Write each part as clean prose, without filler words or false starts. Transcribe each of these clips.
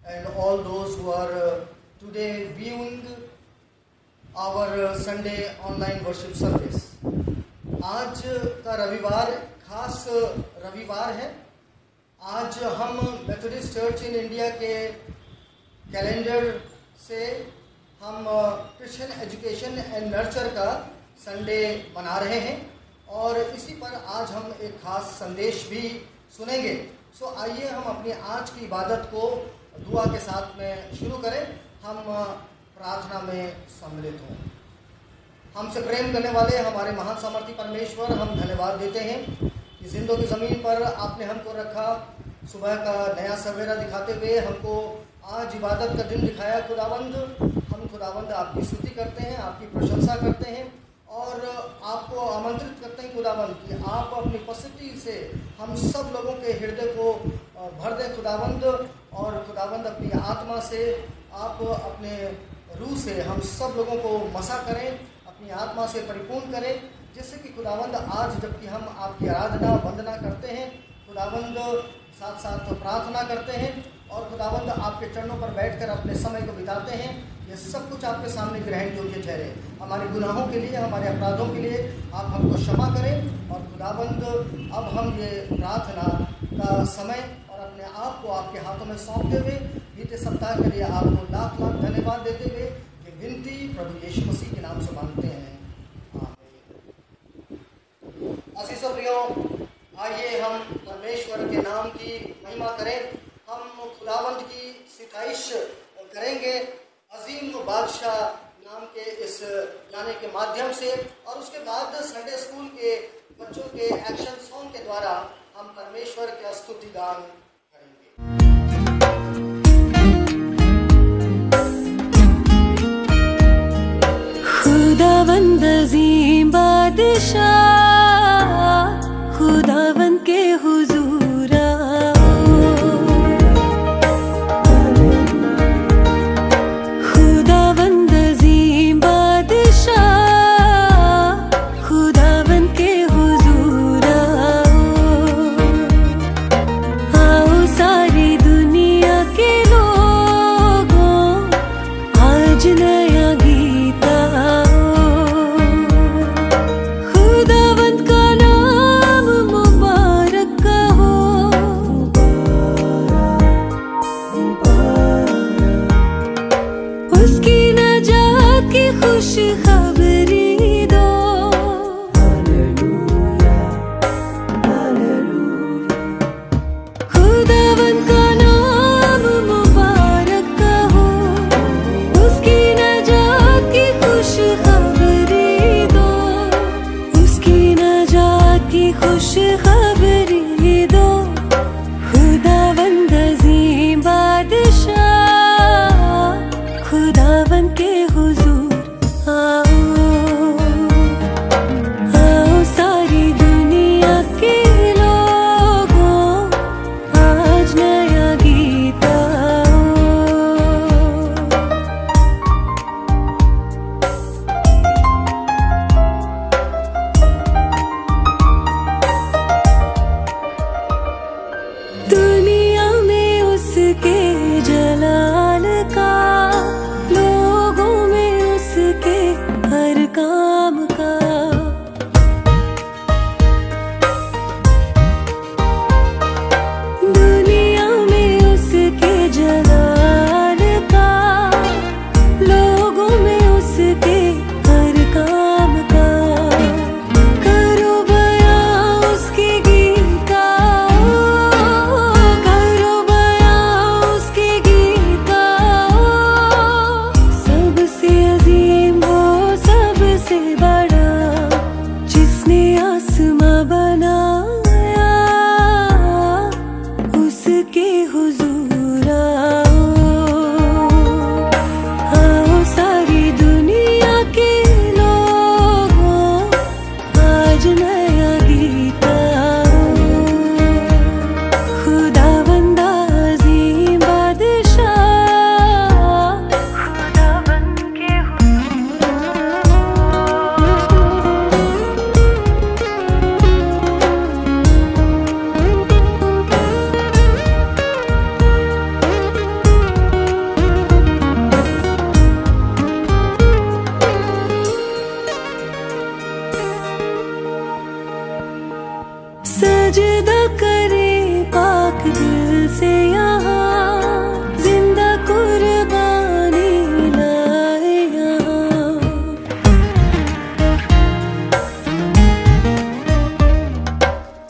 and all those who are today viewing our Sunday online worship service. आज का रविवार खास रविवार है। आज हम मेथोडिस्ट चर्च इन इंडिया के कैलेंडर से हम क्रिश्चियन एजुकेशन एंड नर्चर का संडे मना रहे हैं और इसी पर आज हम एक खास संदेश भी सुनेंगे। सो आइए हम अपनी आज की इबादत को दुआ के साथ में शुरू करें। हम प्रार्थना में सम्मिलित हों। हमसे प्रेम करने वाले हमारे महान सामर्थी परमेश्वर, हम धन्यवाद देते हैं कि जिंदों की ज़मीन पर आपने हमको रखा, सुबह का नया सवेरा दिखाते हुए हमको आज इबादत का दिन दिखाया। खुदावंद, हम खुदावंद आपकी स्तुति करते हैं, आपकी प्रशंसा करते हैं और आपको आमंत्रित करते हैं खुदावंद कि आप अपनी उपस्थिति से हम सब लोगों के हृदय को भर दें खुदावंद, और खुदावंद अपनी आत्मा से आप अपने रूह से हम सब लोगों को मसा करें, अपनी आत्मा से परिपूर्ण करें, जिससे कि खुदावंद आज जबकि हम आपकी आराधना वंदना करते हैं खुदावंद, साथ साथ प्रार्थना करते हैं और खुदावंद आपके चरणों पर बैठकर अपने समय को बिताते हैं, ये सब कुछ आपके सामने ग्रहण योग्य ठहरे। हमारे गुनाहों के लिए, हमारे अपराधों के लिए आप हमको क्षमा करें और खुदावंद अब हम ये प्रार्थना का समय और अपने आप को आपके हाथों में सौंपते हुए बीते सप्ताह के लिए आपको लाख लाख धन्यवाद देते हुए ये विनती प्रभु यीशु मसीह के नाम से मांगते हैं, आमीन। आशीष प्रियो, आइए हम परमेश्वर के नाम की महिमा करें। हम खुदावंद की सिताइश करेंगे अजीम बादशाह नाम के इस गाने के माध्यम से, और उसके बाद संडे स्कूल के बच्चों के एक्शन सॉन्ग के द्वारा हम परमेश्वर का स्तुति गान करेंगे। खुदावंद अजीम बादशाह, खुदावंद के हुजूर आओ, खुदावंद अजीम बादशाह, खुदावंद के हुजूर आओ सारी दुनिया के लोगों, आज नया गीत आओ, खुदावंद का नाम मुबारक कहो, उसकी नजात की खुशखबरी दो, खुदावंद का नाम मुबारक कहो, उसकी नजात की खुशखबरी दो, उसकी नजात की खुशखबरी दो, खुदावंद अजीम बादशाह, खुदावंद के हुजूर आओ, आओ सारी दुनिया के लोगों, आज नया गीत आओ। सजदा करे पाक दिल से यहाँ, जिंदा कुर्बानी लाए यहाँ।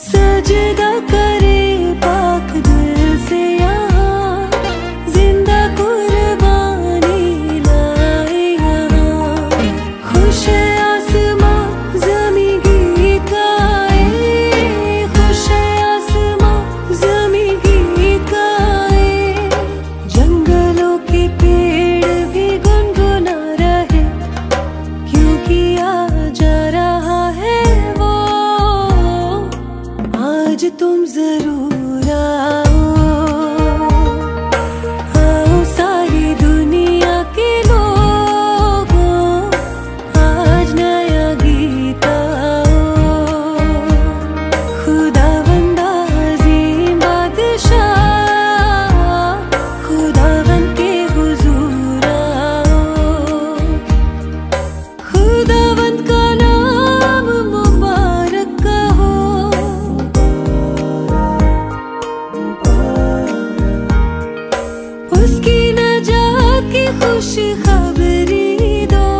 सजदा करे पाक दिल से यहाँ, जिंदा कुर्बानी लाए यहाँ। खुश है आसमां ज़मी गीत गाए, खुश है आसमां ज़मी गीत गाए। जंगलों के पेड़ भी गुनगुना रहे, क्योंकि आ जा रहा है वो। आज तुम जरूर आओ, आओ सारी दुनिया के लोगों, आज नया गीत आओ। खुदावंद अज़ीम बादशाह, खुदावंद के हुजूर आओ। खुदावंद का नाम मुबारक कहो, उसकी नजात की खुश खबरी दो।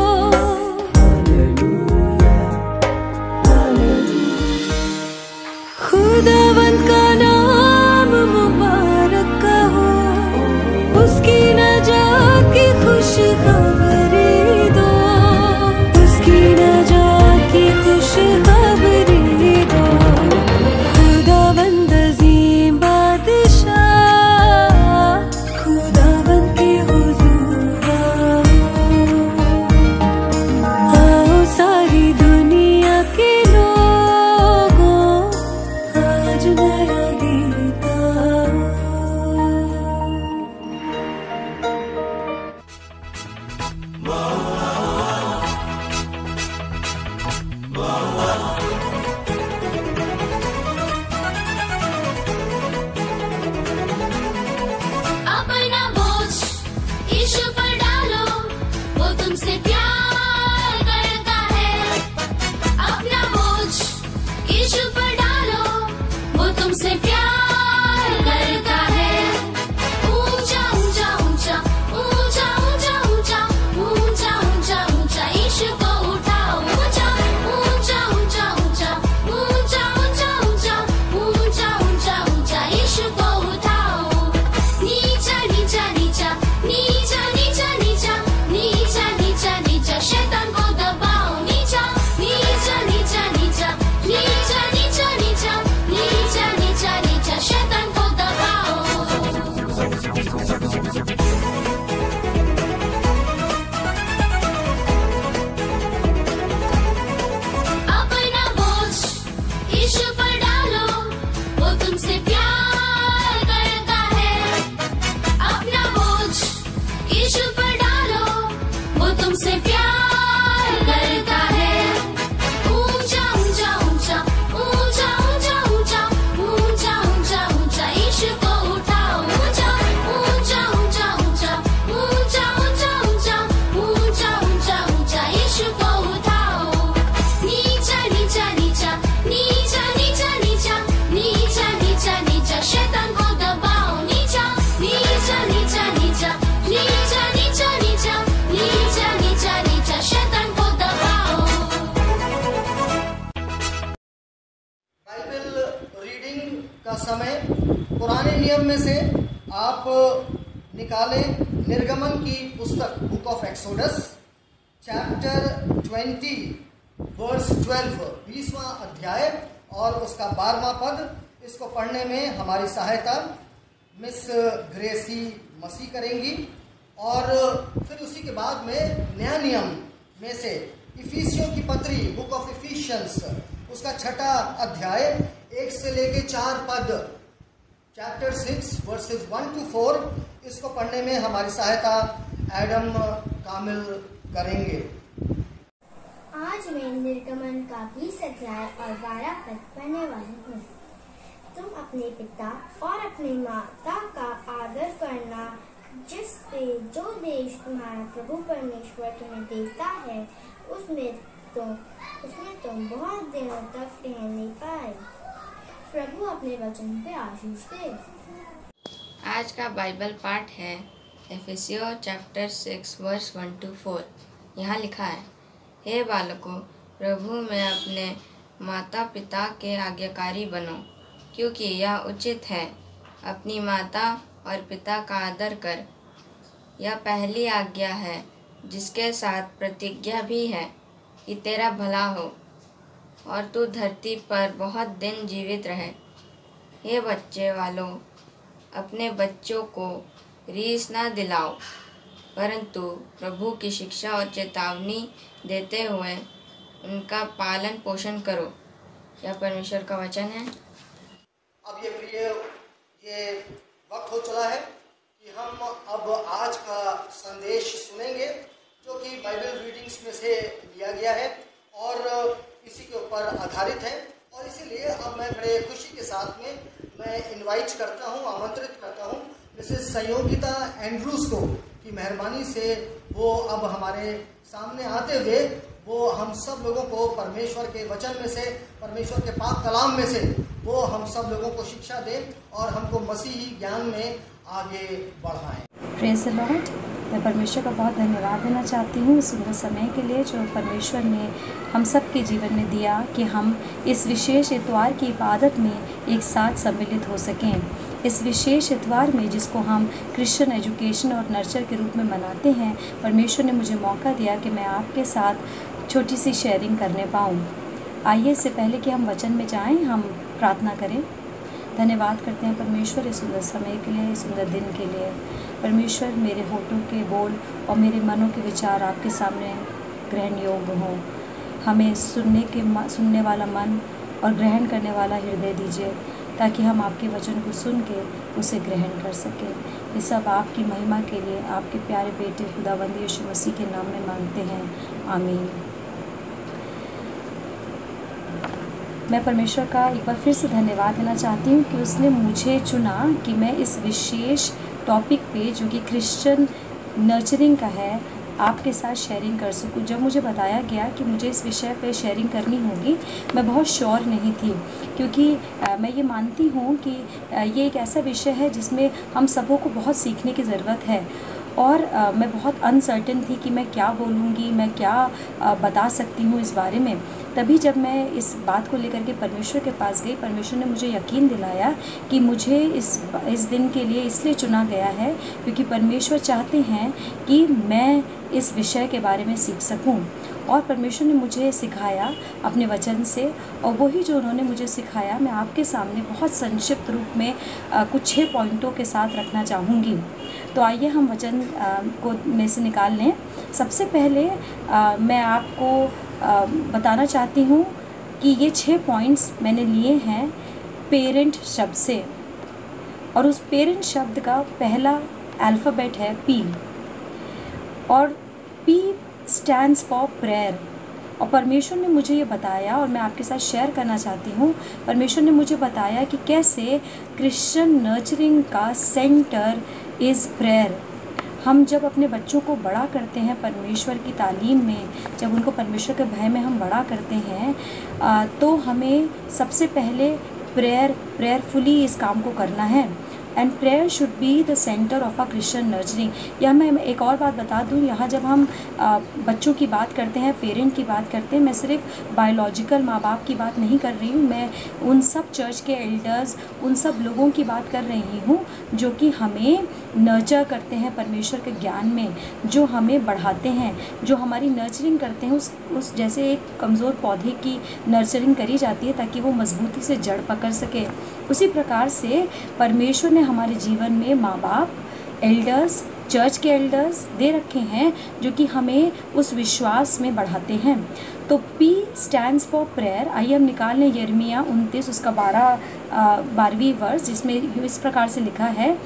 खुदावंद का नाम मुबारक कहो, उसकी नजात की खुश खबरी दो, उसकी नजात की खुश खबरी दो। खुदावंद अज़ीम बादशाह, खुदावंद के हुजूर आओ सारी दुनिया के लोगों, आज नया गीत आओ। अपना बोझ यीशु पर डालो, वो तुमसे प्यार करता है। अपना बोझ यीशु पर डालो, वो तुमसे प्यार करता है। ऊंचा ऊंचा ऊंचा ऊंचा ऊंचा ऊंचा ऊंचा ऊंचा ऊंचा यीशु को उठाओ। ऊंचा ऊंचा ऊंचा ऊंचा ऊंचा ऊंचा ऊंचा ऊंचा ऊंचा ऊंचा यीशु को उठाओ। नीचा नीचा नीचा नीचा नीचा नीचा नीचा नीचा नीचा शैतान को दबाओ। नीचा नीचा नीचा नीचा नीचा नीचा नीचा नीचा नीचा नीचा शैतान को दबाओ। अपना बोझ यीशु पर डालो, वो तुमसे प्यार करता है। अपना बोझ यीशु पर डालो, वो तुमसे प्यार करता है। ऊंचा ऊंचा ऊंचा ऊंचा ऊंचा ऊंचा ऊंचा ऊंचा ऊंचा यीशु को उठाओ। ऊंचा ऊंचा ऊंचा ऊंचा ऊंचा ऊंचा ऊंचा ऊंचा ऊंचा ऊंचा यीशु को उठाओ। नीचा नीचा नीचा नीचा नीचा नीचा नीचा नीचा नीचा शैतान को दबाओ। नीचा नीचा नीचा नीचा नीचा नीचा नीचा नीचा नीचा नीचा शैतान को दबाओ। बाइबल रीडिंग का समय पुराने नियम में से आप निकालें निर्गमन की पुस्तक book of Exodus chapter 20 verse 12, 20वां अध्याय और उसका 12वां पद। इसको पढ़ने में हमारी सहायता मिस ग्रेसी मसीह करेंगी। और फिर उसी के बाद में नया नियम में से इफिसियों की पत्री बुक ऑफ इफिशियंस उसका 6 अध्याय 1 से लेके 4 पद, चैप्टर 6 वर्सेस 1 to 4, इसको पढ़ने में हमारी सहायता एडम कामिल करेंगे। आज मैं निर्गमन का 20 अध्याय और 12 पद पढ़ने वाली हूँ। तुम अपने पिता और अपनी माता का आदर करना, जिससे जो देश तुम्हारा प्रभु परमेश्वर तुम्हें देता है उसमें तुम बहुत दिनों तक रह नहीं पाए। प्रभु अपने वचन पे आशीष दे। आज का बाइबल पाठ है एफेसियों चैप्टर 6 वर्स 1 to 4। यहाँ लिखा है, हे बालकों, प्रभु में अपने माता पिता के आज्ञाकारी बनो, क्योंकि यह उचित है। अपनी माता और पिता का आदर कर, यह पहली आज्ञा है, जिसके साथ प्रतिज्ञा भी है कि तेरा भला हो और तू धरती पर बहुत दिन जीवित रहे। हे बच्चे वालों, अपने बच्चों को रीस ना दिलाओ, परंतु प्रभु की शिक्षा और चेतावनी देते हुए उनका पालन पोषण करो। यह परमेश्वर का वचन है। अब ये वक्त हो चला है कि हम अब आज का संदेश सुनेंगे, जो कि बाइबल रीडिंग्स में से लिया गया है और इसी के ऊपर आधारित है। और इसीलिए अब मैं बड़े खुशी के साथ में मैं इनवाइट करता हूँ, आमंत्रित करता हूँ मिसेस संयोगिता एंड्रूज को कि मेहरबानी से वो अब हमारे सामने आते हुए वो हम सब लोगों को परमेश्वर के वचन में से, परमेश्वर के पाक कलाम में से वो हम सब लोगों को शिक्षा दें और हमको मसीही ज्ञान में आगे बढ़ाएं। Praise the Lord. मैं परमेश्वर का बहुत धन्यवाद देना चाहती हूँ इस सुंदर समय के लिए जो परमेश्वर ने हम सब के जीवन में दिया कि हम इस विशेष इतवार की इबादत में एक साथ सम्मिलित हो सकें। इस विशेष इतवार में जिसको हम क्रिश्चियन एजुकेशन और नर्चर के रूप में मनाते हैं, परमेश्वर ने मुझे मौका दिया कि मैं आपके साथ छोटी सी शेयरिंग करने पाऊँ। आइए इससे पहले कि हम वचन में जाएं, हम प्रार्थना करें। धन्यवाद करते हैं परमेश्वर इस सुंदर समय के लिए, इस सुंदर दिन के लिए। परमेश्वर, मेरे होठों के बोल और मेरे मनों के विचार आपके सामने ग्रहण योग्य हों। हमें सुनने वाला मन और ग्रहण करने वाला हृदय दीजिए, ताकि हम आपके वचन को सुन के उसे ग्रहण कर सकें। ये सब आपकी महिमा के लिए आपके प्यारे बेटे खुदावंद यीशु मसीह के नाम में मांगते हैं, आमीन। मैं परमेश्वर का एक बार फिर से धन्यवाद देना चाहती हूँ कि उसने मुझे चुना कि मैं इस विशेष टॉपिक पे, जो कि क्रिश्चियन नर्चरिंग का है, आपके साथ शेयरिंग कर सकूँ। जब मुझे बताया गया कि मुझे इस विषय पे शेयरिंग करनी होगी, मैं बहुत श्योर नहीं थी, क्योंकि मैं ये मानती हूँ कि ये एक ऐसा विषय है जिसमें हम सबों को बहुत सीखने की ज़रूरत है। और मैं बहुत अनसर्टेन थी कि मैं क्या बोलूँगी, मैं क्या बता सकती हूँ इस बारे में। तभी जब मैं इस बात को लेकर के परमेश्वर के पास गई, परमेश्वर ने मुझे यकीन दिलाया कि मुझे इस दिन के लिए इसलिए चुना गया है क्योंकि परमेश्वर चाहते हैं कि मैं इस विषय के बारे में सीख सकूं। और परमेश्वर ने मुझे सिखाया अपने वचन से, और वही जो उन्होंने मुझे सिखाया मैं आपके सामने बहुत संक्षिप्त रूप में कुछ 6 पॉइंटों के साथ रखना चाहूँगी। तो आइए हम वचन को में से निकाल लें। सबसे पहले मैं आपको बताना चाहती हूँ कि ये 6 पॉइंट्स मैंने लिए हैं पेरेंट शब्द से, और उस पेरेंट शब्द का पहला अल्फ़ाबेट है P, और P स्टैंड्स फॉर प्रेयर। और परमेश्वर ने मुझे ये बताया, और मैं आपके साथ शेयर करना चाहती हूँ, परमेश्वर ने मुझे बताया कि कैसे क्रिश्चियन नर्चरिंग का सेंटर इज़ प्रेयर। हम जब अपने बच्चों को बड़ा करते हैं परमेश्वर की तालीम में, जब उनको परमेश्वर के भय में हम बड़ा करते हैं, तो हमें सबसे पहले प्रेयरफुली इस काम को करना है। And prayer should be the centre of a Christian nurturing. या मैं एक और बात बता दूं, यहाँ जब हम बच्चों की बात करते हैं, पेरेंट की बात करते हैं, मैं सिर्फ बायोलॉजिकल माँ बाप की बात नहीं कर रही हूँ, मैं उन सब चर्च के एल्डर्स, उन सब लोगों की बात कर रही हूँ जो कि हमें नर्चर करते हैं परमेश्वर के ज्ञान में, जो हमें बढ़ाते हैं, जो हमारी नर्चरिंग करते हैं। उस जैसे एक कमज़ोर पौधे की नर्चरिंग करी जाती है ताकि वो मजबूती से जड़ पकड़ सके, उसी प्रकार से परमेश्वर ने हमारे जीवन में माँ बाप, एल्डर्स, चर्च के एल्डर्स दे रखे हैं जो कि हमें उस विश्वास में बढ़ाते हैं। तो P स्टैंड्स फॉर प्रेयर। आइए हम निकाल लें यिर्मयाह 29 उसका 12वीं वर्स, जिसमें इस प्रकार से लिखा है,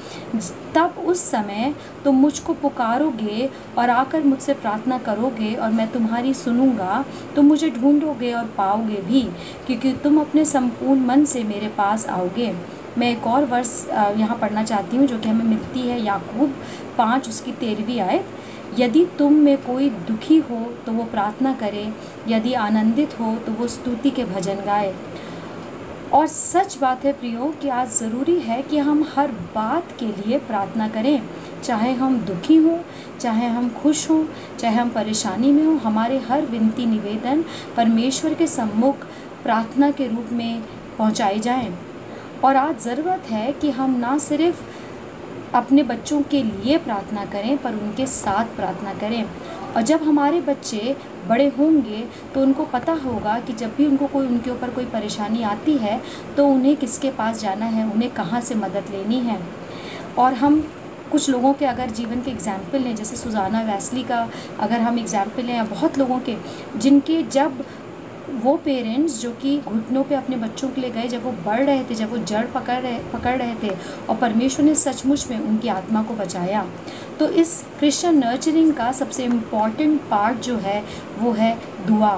तब उस समय तुम मुझको पुकारोगे और आकर मुझसे प्रार्थना करोगे और मैं तुम्हारी सुनूंगा। तुम मुझे ढूंढोगे और पाओगे भी, क्योंकि तुम अपने संपूर्ण मन से मेरे पास आओगे। मैं एक और वर्स यहाँ पढ़ना चाहती हूँ जो कि हमें मिलती है याकूब 5 उसकी 13वीं आयत। यदि तुम में कोई दुखी हो तो वो प्रार्थना करे, यदि आनंदित हो तो वो स्तुति के भजन गाए। और सच बात है प्रियो कि आज ज़रूरी है कि हम हर बात के लिए प्रार्थना करें, चाहे हम दुखी हों, चाहे हम खुश हों, चाहे हम परेशानी में हों। हमारे हर विनती निवेदन परमेश्वर के सम्मुख प्रार्थना के रूप में पहुंचाए जाएं। और आज ज़रूरत है कि हम ना सिर्फ अपने बच्चों के लिए प्रार्थना करें पर उनके साथ प्रार्थना करें। और जब हमारे बच्चे बड़े होंगे तो उनको पता होगा कि जब भी उनके ऊपर कोई परेशानी आती है तो उन्हें किसके पास जाना है, उन्हें कहाँ से मदद लेनी है। और हम कुछ लोगों के अगर जीवन के एग्जाम्पल लें, जैसे सुजाना वेस्ली का अगर हम एग्जाम्पल लें, या बहुत लोगों के जिनके जब वो पेरेंट्स जो कि घुटनों पे अपने बच्चों के लिए गए, जब वो बढ़ रहे थे, जब वो जड़ पकड़ रहे थे और परमेश्वर ने सचमुच में उनकी आत्मा को बचाया। तो इस क्रिश्चियन नर्चरिंग का सबसे इम्पॉर्टेंट पार्ट जो है वो है दुआ,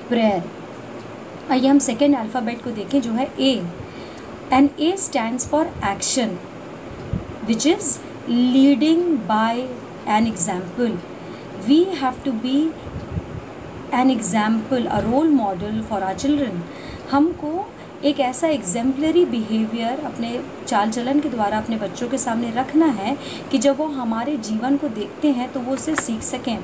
प्रेयर। आइए हम सेकेंड अल्फ़ाबेट को देखें जो है A. And A stands for action which is leading by an example. We have to be an example, a role model for our children. हमको एक ऐसा एग्जाम्पलरी बिहेवियर अपने चाल चलन के द्वारा अपने बच्चों के सामने रखना है कि जब वो हमारे जीवन को देखते हैं तो वो उससे सीख सकें।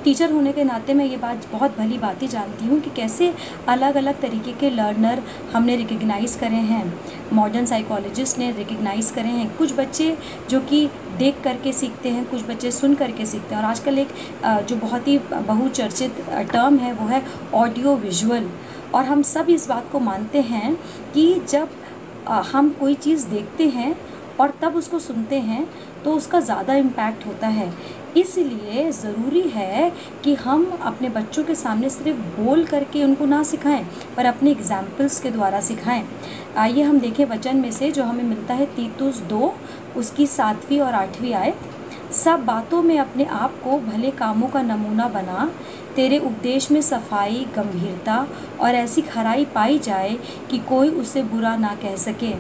टीचर होने के नाते मैं ये बात बहुत भली भांति जानती हूँ कि कैसे अलग अलग तरीके के लर्नर हमने रिकग्नाइज़ करे हैं, मॉडर्न साइकोलॉजिस्ट ने रिकग्नाइज़ करे हैं। कुछ बच्चे जो कि देख करके सीखते हैं, कुछ बच्चे सुन करके सीखते हैं। और आजकल एक जो बहुत ही बहुचर्चित टर्म है वो है ऑडियो विजुअल। और हम सब इस बात को मानते हैं कि जब हम कोई चीज़ देखते हैं और तब उसको सुनते हैं तो उसका ज़्यादा इम्पैक्ट होता है। इसलिए ज़रूरी है कि हम अपने बच्चों के सामने सिर्फ बोल करके उनको ना सिखाएं पर अपने एग्जाम्पल्स के द्वारा सिखाएं। आइए हम देखें वचन में से जो हमें मिलता है तीतुस 2 उसकी 7वीं और 8वीं आयत। सब बातों में अपने आप को भले कामों का नमूना बना, तेरे उपदेश में सफाई, गंभीरता और ऐसी खराई पाई जाए कि कोई उसे बुरा ना कह सके,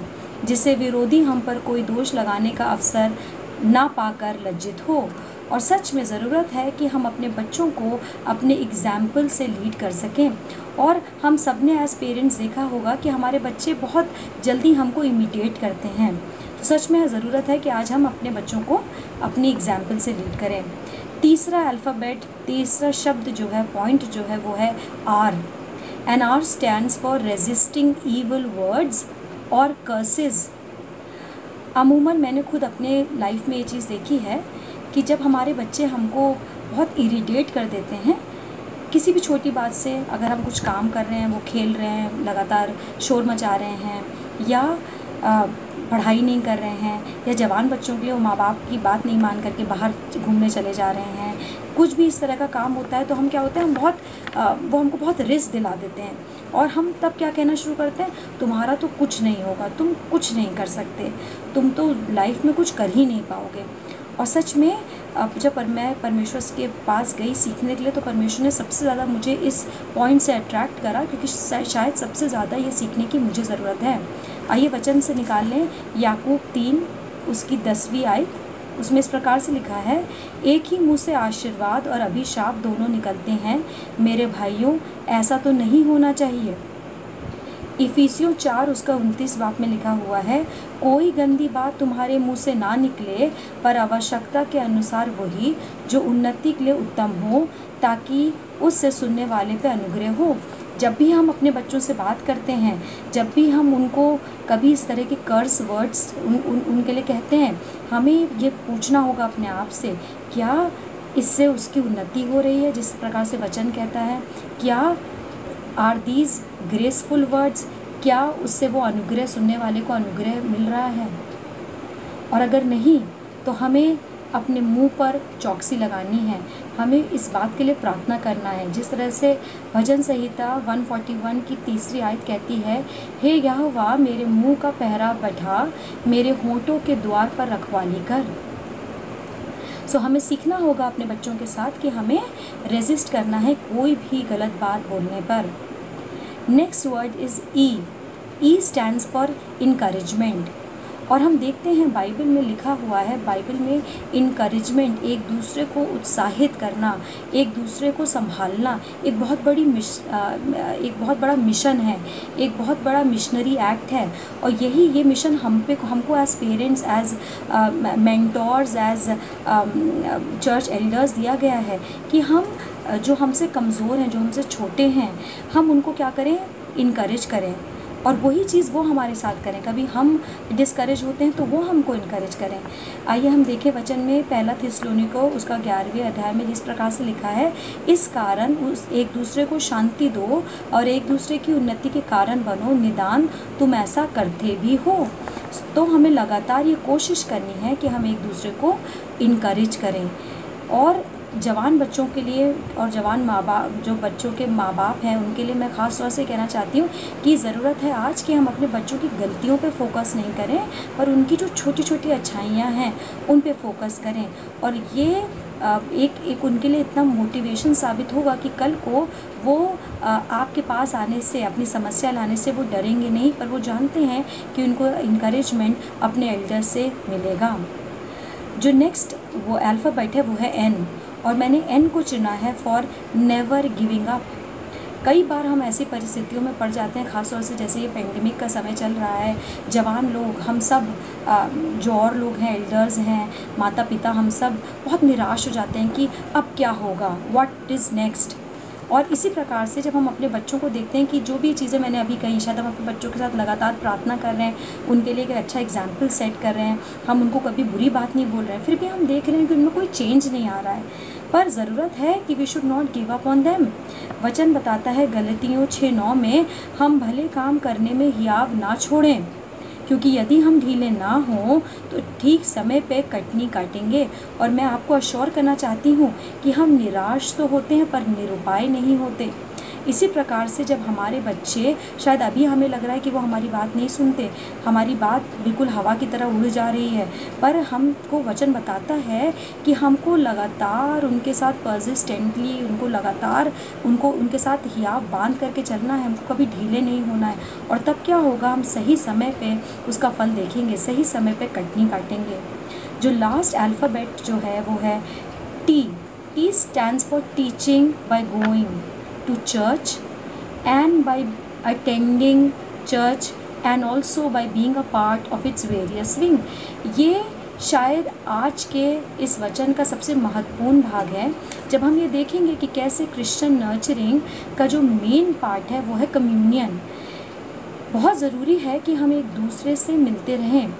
जिससे विरोधी हम पर कोई दोष लगाने का अवसर ना पाकर लज्जित हो। और सच में ज़रूरत है कि हम अपने बच्चों को अपने एग्जाम्पल से लीड कर सकें। और हम सब ने एज पेरेंट्स देखा होगा कि हमारे बच्चे बहुत जल्दी हमको इमिटेट करते हैं। तो सच में ज़रूरत है कि आज हम अपने बच्चों को अपनी एग्जाम्पल से लीड करें। तीसरा अल्फ़ाबेट, तीसरा शब्द जो है, पॉइंट जो है वो है R. And R stands for resisting evil words और कर्सेस। अमूमन मैंने खुद अपने लाइफ में ये चीज़ देखी है कि जब हमारे बच्चे हमको बहुत इरिटेट कर देते हैं किसी भी छोटी बात से, अगर हम कुछ काम कर रहे हैं, वो खेल रहे हैं, लगातार शोर मचा रहे हैं, या पढ़ाई नहीं कर रहे हैं, या जवान बच्चों के लिए वो माँ बाप की बात नहीं मान करके बाहर घूमने चले जा रहे हैं, कुछ भी इस तरह का काम होता है तो हम क्या होता है, वो हमको बहुत रिस्क दिला देते हैं। और हम तब क्या कहना शुरू करते हैं, तुम्हारा तो कुछ नहीं होगा, तुम कुछ नहीं कर सकते, तुम तो लाइफ में कुछ कर ही नहीं पाओगे। और सच में जब मैं परमेश्वर के पास गई सीखने के लिए तो परमेश्वर ने सबसे ज़्यादा मुझे इस पॉइंट से अट्रैक्ट करा, क्योंकि शायद सबसे ज़्यादा ये सीखने की मुझे ज़रूरत है। आइए वचन से निकाल लें याकूब 3 उसकी 10वीं आयत। उसमें इस प्रकार से लिखा है, एक ही मुँह से आशीर्वाद और अभिशाप दोनों निकलते हैं, मेरे भाइयों ऐसा तो नहीं होना चाहिए। इफिसियों 4 उसका 29 बाब में लिखा हुआ है, कोई गंदी बात तुम्हारे मुंह से ना निकले, पर आवश्यकता के अनुसार वही जो उन्नति के लिए उत्तम हो, ताकि उससे सुनने वाले पे अनुग्रह हो। जब भी हम अपने बच्चों से बात करते हैं, जब भी हम उनको कभी इस तरह के कर्स वर्ड्स उनके लिए कहते हैं, हमें ये पूछना होगा अपने आप से, क्या इससे उसकी उन्नति हो रही है जिस प्रकार से वचन कहता है? क्या आर दीज ग्रेसफुल वर्ड्स, क्या उससे वो अनुग्रह, सुनने वाले को अनुग्रह मिल रहा है? और अगर नहीं तो हमें अपने मुंह पर चौकसी लगानी है, हमें इस बात के लिए प्रार्थना करना है। जिस तरह से भजन संहिता 141 की 3री आयत कहती है, हे यहोवा मेरे मुंह का पहरा बैठा, मेरे होंठों के द्वार पर रखवाली कर। सो हमें सीखना होगा अपने बच्चों के साथ कि हमें रेजिस्ट करना है कोई भी गलत बात बोलने पर। Next word is E. E stands for encouragement. और हम देखते हैं बाइबल में लिखा हुआ है, बाइबल में इनकरेजमेंट, एक दूसरे को उत्साहित करना, एक दूसरे को संभालना एक बहुत बड़ा मिशन है, एक बहुत बड़ा मिशनरी एक्ट है। और ये मिशन हमको as parents, as mentors, as church elders दिया गया है कि हम जो हमसे कमज़ोर हैं, जो हमसे छोटे हैं, हम उनको क्या करें, इनकरेज करें। और वही चीज़ वो हमारे साथ करें। कभी हम डिस्करेज होते हैं तो वो हमको इनकरेज करें। आइए हम देखें वचन में 1 थिस्सलुनीको उसका 11वें अध्याय में जिस प्रकार से लिखा है, इस कारण एक दूसरे को शांति दो और एक दूसरे की उन्नति के कारण बनो, निदान तुम ऐसा करते भी हो। तो हमें लगातार ये कोशिश करनी है कि हम एक दूसरे को इनकरेज करें। और जवान बच्चों के लिए और जवान माँ बाप, जो बच्चों के माँ बाप हैं, उनके लिए मैं ख़ास तौर से कहना चाहती हूँ कि ज़रूरत है आज कि हम अपने बच्चों की गलतियों पे फोकस नहीं करें, पर उनकी जो छोटी छोटी अच्छाइयाँ हैं उन पे फोकस करें। और ये एक उनके लिए इतना मोटिवेशन साबित होगा कि कल को वो आपके पास आने से, अपनी समस्या लाने से वो डरेंगे नहीं, पर वो जानते हैं कि उनको इनकरेजमेंट अपने एल्डर से मिलेगा। जो नेक्स्ट वो अल्फ़ाबेट है वो है एन, और मैंने एन को चुना है फॉर नेवर गिविंग अप। कई बार हम ऐसी परिस्थितियों में पड़ जाते हैं, ख़ास तौर से जैसे ये पेंडेमिक का समय चल रहा है, जवान लोग, हम सब जो और लोग हैं, एल्डर्स हैं, माता पिता, हम सब बहुत निराश हो जाते हैं कि अब क्या होगा, व्हाट इज़ नेक्स्ट। और इसी प्रकार से जब हम अपने बच्चों को देखते हैं कि जो भी चीज़ें मैंने अभी कही, शायद हम अपने बच्चों के साथ लगातार प्रार्थना कर रहे हैं, उनके लिए एक अच्छा एग्जाम्पल सेट कर रहे हैं, हम उनको कभी बुरी बात नहीं बोल रहे हैं, फिर भी हम देख रहे हैं कि उनमें कोई चेंज नहीं आ रहा है। पर ज़रूरत है कि we should not give up on them. वचन बताता है गलतियों 6:9 में, हम भले काम करने में हियाव ना छोड़ें, क्योंकि यदि हम ढीले ना हों तो ठीक समय पे कटनी काटेंगे। और मैं आपको अश्योर करना चाहती हूँ कि हम निराश तो होते हैं पर निरुपाय नहीं होते। इसी प्रकार से जब हमारे बच्चे, शायद अभी हमें लग रहा है कि वो हमारी बात नहीं सुनते, हमारी बात बिल्कुल हवा की तरह उड़ जा रही है, पर हमको वचन बताता है कि हमको लगातार उनके साथ परसिस्टेंटली, उनके साथ हियाव बांध करके चलना है, हमको कभी ढीले नहीं होना है। और तब क्या होगा, हम सही समय पे उसका फल देखेंगे, सही समय पे कटनी काटेंगे। जो लास्ट अल्फ़ाबेट जो है वो है T. T stands for teaching by going to church and by attending church and also by being a part of its various wing। ये शायद आज के इस वचन का सबसे महत्वपूर्ण भाग है, जब हम ये देखेंगे कि कैसे क्रिश्चियन नर्चरिंग का जो मेन पार्ट है वो है कम्युनियन। बहुत ज़रूरी है कि हम एक दूसरे से मिलते रहें,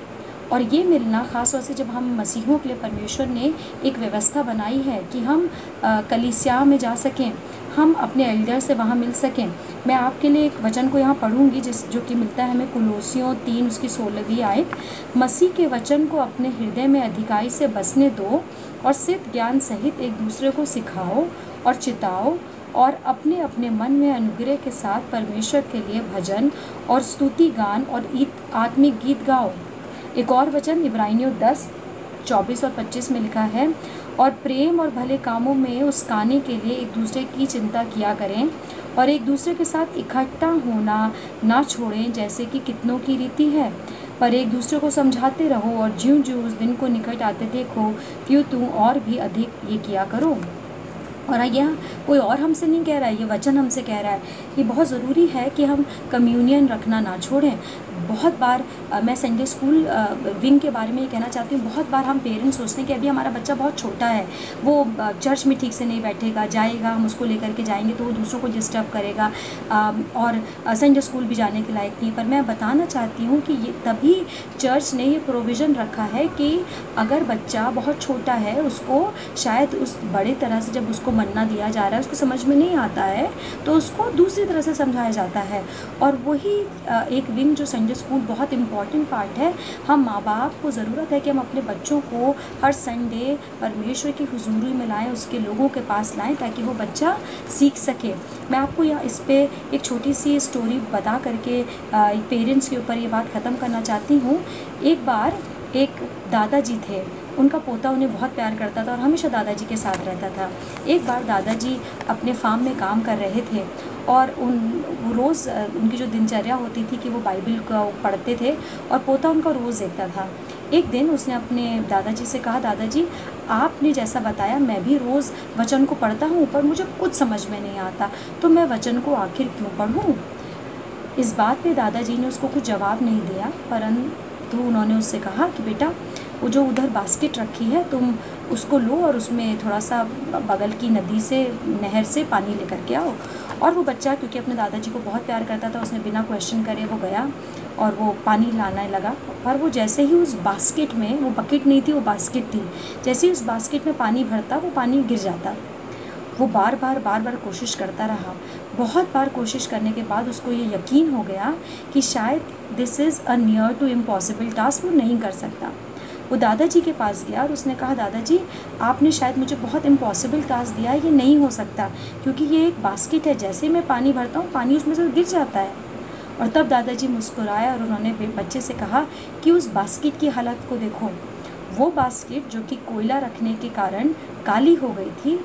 और ये मिलना ख़ास तौर से जब हम मसीहों के लिए परमेश्वर ने एक व्यवस्था बनाई है कि हम कलीसिया में जा सकें, हम अपने एल्डर से वहाँ मिल सकें। मैं आपके लिए एक वचन को यहाँ पढ़ूँगी जो कि मिलता है हमें कुलोसियों 3 उसकी 16वीं आयत। मसीह के वचन को अपने हृदय में अधिकाई से बसने दो और सिद्ध ज्ञान सहित एक दूसरे को सिखाओ और चिताओ, और अपने अपने मन में अनुग्रह के साथ परमेश्वर के लिए भजन और स्तुति गान और आत्मिक गीत गाओ। एक और वचन इब्रानियों 10:24 और 25 में लिखा है, और प्रेम और भले कामों में उसकाने के लिए एक दूसरे की चिंता किया करें और एक दूसरे के साथ इकट्ठा होना ना छोड़ें, जैसे कि कितनों की रीति है, पर एक दूसरे को समझाते रहो, और ज्यों ज्यों उस दिन को निकट आते देखो त्यों तुम और भी अधिक ये किया करो। और यह कोई और हमसे नहीं कह रहा है, ये वचन हमसे कह रहा है कि बहुत ज़रूरी है कि हम कम्युनियन रखना ना छोड़ें। बहुत बार मैं संडे स्कूल विंग के बारे में ये कहना चाहती हूँ, बहुत बार हम पेरेंट्स सोचते हैं कि अभी हमारा बच्चा बहुत छोटा है, वो चर्च में ठीक से नहीं बैठेगा, जाएगा, हम उसको लेकर के जाएंगे तो वो दूसरों को डिस्टर्ब करेगा और संडे स्कूल भी जाने के लायक नहीं। पर मैं बताना चाहती हूँ कि ये तभी चर्च ने ये प्रोविज़न रखा है कि अगर बच्चा बहुत छोटा है, उसको शायद उस बड़े तरह से जब उसको मन्ना दिया जा रहा है, उसको समझ में नहीं आता है, तो उसको दूसरी तरह से समझाया जाता है। और वही एक विंग जो संडे स्कूल बहुत इम्पॉर्टेंट पार्ट है। हम माँ बाप को ज़रूरत है कि हम अपने बच्चों को हर संडे परमेश्वर की हुजूरी में लाएं, उसके लोगों के पास लाएं, ताकि वो बच्चा सीख सके। मैं आपको यहाँ इस पर एक छोटी सी स्टोरी बता करके पेरेंट्स के ऊपर ये बात ख़त्म करना चाहती हूँ। एक बार एक दादाजी थे, उनका पोता उन्हें बहुत प्यार करता था और हमेशा दादाजी के साथ रहता था। एक बार दादाजी अपने फार्म में काम कर रहे थे और वो रोज़ उनकी जो दिनचर्या होती थी कि वो बाइबल को पढ़ते थे और पोता उनका रोज़ देखता था। एक दिन उसने अपने दादाजी से कहा, दादाजी आपने जैसा बताया मैं भी रोज़ वचन को पढ़ता हूँ, पर मुझे कुछ समझ में नहीं आता, तो मैं वचन को आखिर क्यों पढ़ूँ। इस बात पे दादाजी ने उसको कुछ जवाब नहीं दिया, परंतु उन्होंने उससे कहा कि बेटा वो जो उधर बास्केट रखी है तुम उसको लो और उसमें थोड़ा सा बगल की नदी से, नहर से पानी लेकर के आओ। और वो बच्चा क्योंकि अपने दादाजी को बहुत प्यार करता था, उसने बिना क्वेश्चन करे वो गया और वो पानी लाने लगा। पर वो जैसे ही उस बास्केट में, वो बकेट नहीं थी वो बास्केट थी, जैसे ही उस बास्केट में पानी भरता वो पानी गिर जाता। वो बार बार कोशिश करता रहा। बहुत बार कोशिश करने के बाद उसको ये यकीन हो गया कि शायद this is a near to impossible task, वो नहीं कर सकता। वो दादाजी के पास गया और उसने कहा, दादाजी आपने शायद मुझे बहुत इम्पॉसिबल टास्क दिया है, ये नहीं हो सकता क्योंकि ये एक बास्केट है, जैसे मैं पानी भरता हूँ पानी उसमें से गिर जाता है। और तब दादाजी मुस्कुराया और उन्होंने बच्चे से कहा कि उस बास्केट की हालत को देखो। वो बास्केट जो कि कोयला रखने के कारण काली हो गई थी,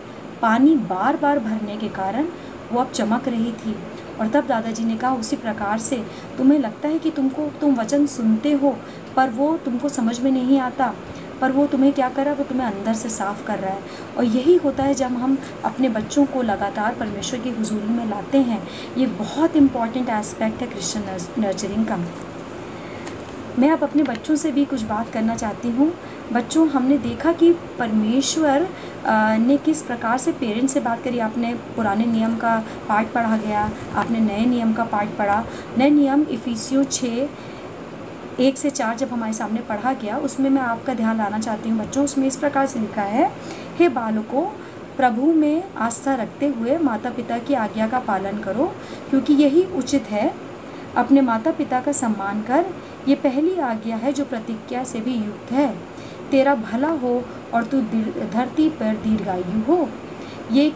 पानी बार बार भरने के कारण वो अब चमक रही थी। और तब दादाजी ने कहा, उसी प्रकार से तुम्हें लगता है कि तुम वचन सुनते हो पर वो तुमको समझ में नहीं आता, पर वो तुम्हें क्या कर रहा है, वो तुम्हें अंदर से साफ़ कर रहा है। और यही होता है जब हम अपने बच्चों को लगातार परमेश्वर की हुजूरी में लाते हैं। ये बहुत इम्पॉर्टेंट एस्पेक्ट है क्रिश्चियन नर्चरिंग का। मैं अब अपने बच्चों से भी कुछ बात करना चाहती हूँ। बच्चों, हमने देखा कि परमेश्वर ने किस प्रकार से पेरेंट्स से बात करी। आपने पुराने नियम का पाठ पढ़ा गया, आपने नए नियम का पाठ पढ़ा। नए नियम इफिसियों 6:1-4 जब हमारे सामने पढ़ा गया, उसमें मैं आपका ध्यान लाना चाहती हूँ बच्चों। उसमें इस प्रकार से लिखा है, हे बालकों प्रभु में आस्था रखते हुए माता पिता की आज्ञा का पालन करो, क्योंकि यही उचित है। अपने माता पिता का सम्मान कर, ये पहली आज्ञा है जो प्रतिज्ञा से भी युक्त है। तेरा भला हो और तू धरती पर दीर्घायु हो। ये एक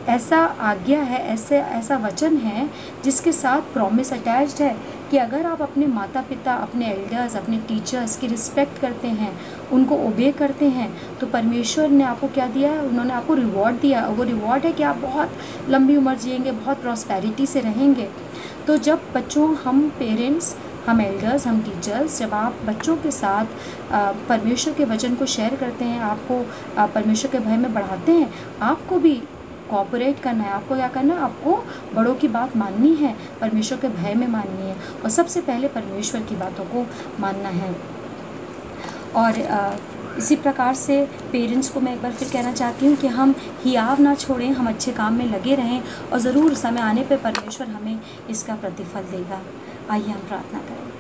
ऐसा आज्ञा है, ऐसा वचन है जिसके साथ प्रॉमिस अटैच्ड है कि अगर आप अपने माता पिता, अपने एल्डर्स, अपने टीचर्स की रिस्पेक्ट करते हैं, उनको ओबे करते हैं, तो परमेश्वर ने आपको क्या दिया है, उन्होंने आपको रिवॉर्ड दिया। वो रिवॉर्ड है कि आप बहुत लंबी उम्र जिएंगे, बहुत प्रॉस्पेरिटी से रहेंगे। तो जब बच्चों, हम पेरेंट्स, हम एल्डर्स, हम टीचर्स, जब आप बच्चों के साथ परमेश्वर के वचन को शेयर करते हैं, आपको परमेश्वर के भय में बढ़ाते हैं, आपको भी कोऑपरेट करना है। आपको क्या करना है, आपको बड़ों की बात माननी है, परमेश्वर के भय में माननी है और सबसे पहले परमेश्वर की बातों को मानना है। और इसी प्रकार से पेरेंट्स को मैं एक बार फिर कहना चाहती हूँ कि हम हियाव ना छोड़ें, हम अच्छे काम में लगे रहें और ज़रूर समय आने पर परमेश्वर हमें इसका प्रतिफल देगा। आइए हम प्रार्थना करें।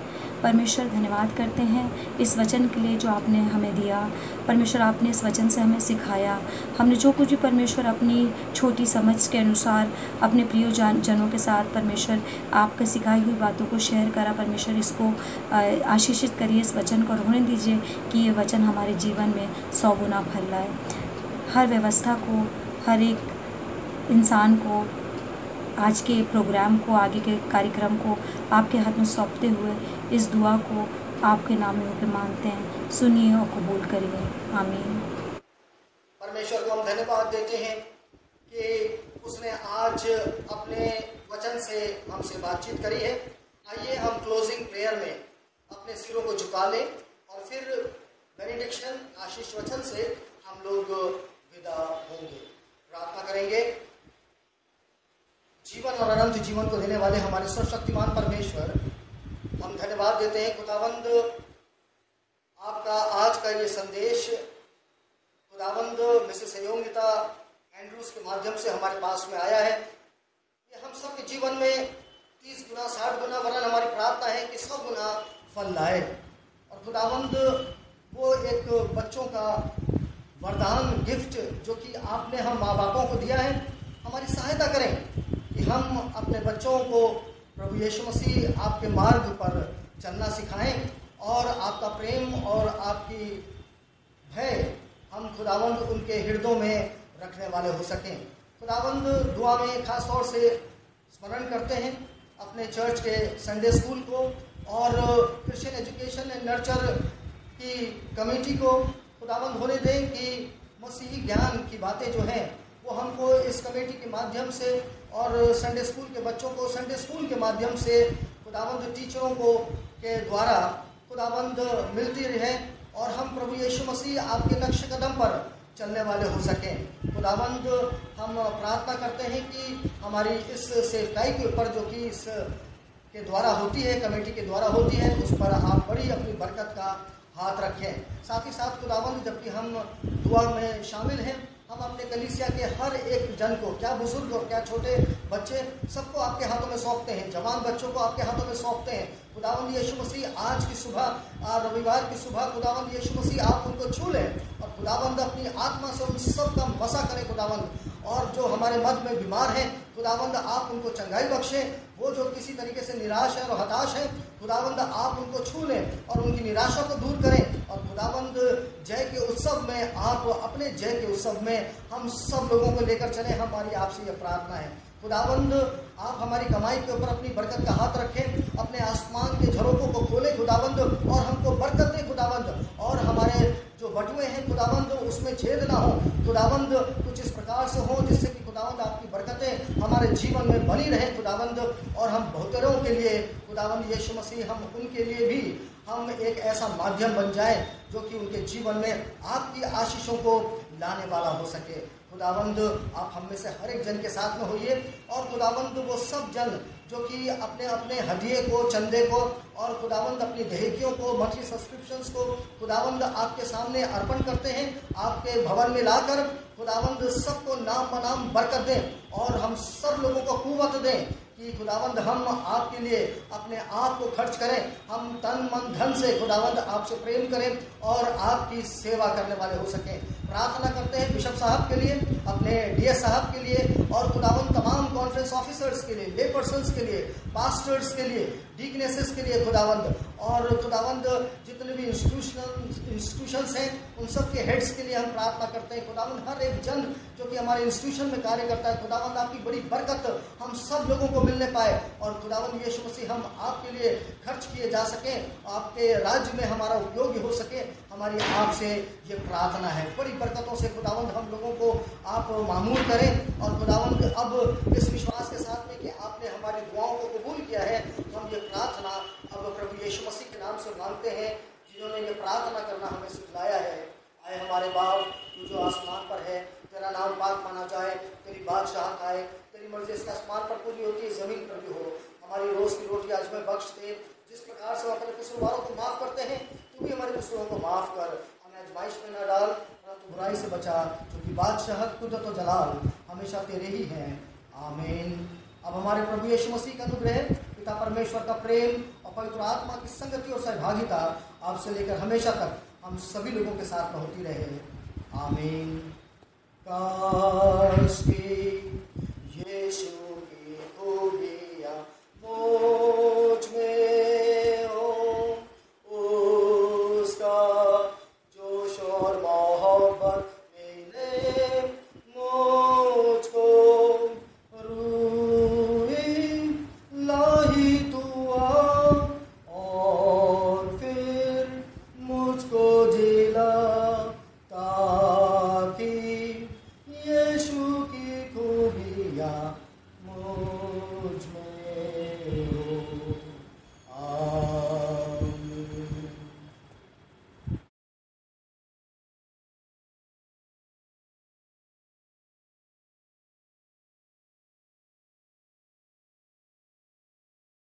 परमेश्वर, धन्यवाद करते हैं इस वचन के लिए जो आपने हमें दिया। परमेश्वर, आपने इस वचन से हमें सिखाया। हमने जो कुछ भी परमेश्वर अपनी छोटी समझ के अनुसार अपने प्रिय जनों के साथ परमेश्वर आपके सिखाई हुई बातों को शेयर करा। परमेश्वर, इसको आशीषित करिए, इस वचन को होने दीजिए कि ये वचन हमारे जीवन में 100 गुना फल लाए। हर व्यवस्था को, हर एक इंसान को, आज के प्रोग्राम को, आगे के कार्यक्रम को आपके हाथ में सौंपते हुए इस दुआ को आपके नाम में होकर मांगते हैं। सुनिए और कबूल करिए। आमीन। परमेश्वर को हम धन्यवाद देते हैं कि उसने आज अपने वचन से हमसे बातचीत करी है। आइए हम क्लोजिंग प्रेयर में अपने सिरों को झुका लें और फिर बेनिडिक्शन, आशीष वचन से हम लोग विदा होंगे। प्रार्थना करेंगे। जीवन और अनंत जीवन को देने वाले हमारे सर्वशक्तिमान परमेश्वर, हम धन्यवाद देते हैं खुदावंद, आपका आज का ये संदेश खुदावंद मिसेस योगिता एंड्रूज के माध्यम से हमारे पास में आया है। ये हम सब के जीवन में 30 गुना 60 गुना, वरन हमारी प्रार्थना है कि 100 गुना फल लाए। और खुदावंद, वो एक बच्चों का वरदान, गिफ्ट जो कि आपने हम माँ बापों को दिया है, हमारी सहायता करें कि हम अपने बच्चों को प्रभु यीशु मसीह आपके मार्ग पर चलना सिखाएं और आपका प्रेम और आपकी भय हम खुदावंद उनके हृदयों में रखने वाले हो सकें। खुदावंद, दुआ में खास तौर से स्मरण करते हैं अपने चर्च के संडे स्कूल को और क्रिश्चियन एजुकेशन एंड नर्चर की कमेटी को। खुदावंद, होने दें कि मसीही ज्ञान की बातें जो हैं वो हमको इस कमेटी के माध्यम से और संडे स्कूल के बच्चों को संडे स्कूल के माध्यम से खुदावंद टीचरों को के द्वारा खुदावंद मिलती रहे और हम प्रभु यीशु मसीह आपके नक्श कदम पर चलने वाले हो सकें। खुदावंद हम प्रार्थना करते हैं कि हमारी इस सेवकाई के ऊपर जो कि इस के द्वारा होती है, कमेटी के द्वारा होती है, उस पर आप बड़ी अपनी बरकत का हाथ रखें। साथ ही साथ खुदावंद जबकि हम दुआ में शामिल हैं, हम अपने कलीसिया के हर एक जन को, क्या बुजुर्ग और क्या छोटे बच्चे, सबको आपके हाथों में सौंपते हैं, जवान बच्चों को आपके हाथों में सौंपते हैं। खुदावंद यीशु मसीह आज की सुबह, रविवार की सुबह खुदावंद यीशु मसीह आप उनको छू लें और खुदावंद अपनी आत्मा से उन सब का मसा करें खुदावंद। और जो हमारे मध्य में बीमार हैं खुदावंद आप उनको चंगाई बख्शें। वो जो किसी तरीके से निराश है और हताश है खुदावंद आप उनको छू लें और उनकी निराशा को दूर करें। और खुदावंद जय के उत्सव में, आप अपने जय के उत्सव में हम सब लोगों को लेकर चलें, हमारी आपसे यह प्रार्थना है। खुदावंद आप हमारी कमाई के ऊपर अपनी बरकत का हाथ रखें, अपने आसमान के झरोकों को खोलें खुदावंद और हमको बरकत दें खुदावंद। और हमारे जो बटुए हैं खुदावंद उसमें छेद ना हो खुदावंद, कुछ इस प्रकार से हो जिससे कि खुदावंद आपकी बरकतें हमारे जीवन में बनी रहें खुदावंद। और हम बहुतरों के लिए खुदावंद यीशु मसीह, हम उनके लिए भी हम एक ऐसा माध्यम बन जाए जो कि उनके जीवन में आपकी आशीषों को लाने वाला हो सके। खुदावंद आप हम में से हर एक जन के साथ में होइए और खुदावंद वो सब जन जो कि अपने अपने हदिये को, चंदे को और खुदावंद अपनी दहेकियों को, मंथली सब्सक्रिप्शंस को खुदावंद आपके सामने अर्पण करते हैं, आपके भवन में लाकर खुदावंद सबको नाम बनाम बरकत दें और हम सब लोगों को कुव्वत दें कि खुदावंद हम आपके लिए अपने आप को खर्च करें, हम तन मन धन से खुदावंद आपसे प्रेम करें और आपकी सेवा करने वाले हो सकें। प्रार्थना करते हैं बिशप साहब के लिए, अपने डीएस साहब के लिए और खुदावंद तमाम कॉन्फ्रेंस ऑफिसर्स के लिए, ले पर्सन्स के लिए, पास्टर्स के लिए, डीकनेसेस के लिए खुदावंद। और खुदावंद जितने भी इंस्टीट्यूशंस हैं उन सब के हेड्स के लिए हम प्रार्थना करते हैं। खुदावंद हर एक जन जो कि हमारे इंस्टीट्यूशन में कार्य करता है खुदावंद आपकी बड़ी बरकत हम सब लोगों को मिलने पाए और खुदावंद यीशु मसीह हम आपके लिए खर्च किए जा सकें, आपके राज्य में हमारा उपयोगी हो सके। हमारी आपसे ये प्रार्थना है, बड़ी बरकतों से खुदावंद हम लोगों को आप मामूल करें। और खुदावंद अब इस विश्वास के साथ में कि आपने हमारी दुआओं को कबूल किया है, हम ये प्रार्थना अब प्रभु यीशु मसीह के नाम से मांगते हैं जिन्होंने ये प्रार्थना करना हमें सिखलाया है। आए हमारे बाप तू जो आसमान पर है, तेरा नाम पाक माना जाए, तेरी बादशाहत आए, तेरी मर्जी इसके आसमान पर पूरी होती है, जमीन पर भी हो। हमारी रोज की रोटी आज में बख्श दे, जिस प्रकार से हम अपने कसूरवारों को माफ करते हैं तू भी हमारे कसूरों को माफ कर। हमें आजमाइश में न डाल, परंतु बुराई से बचा, क्योंकि बादशाहत, कुदरत और जलाल हमेशा तेरे ही हैं। आमीन। अब हमारे प्रभु यीशु मसीह का अनुग्रह, पिता परमेश्वर का प्रेम और पवित्र आत्मा की संगति और सहभागिता आपसे लेकर हमेशा तक हम सभी लोगों के साथ में होती रहे। आमीन। काश कि यीशु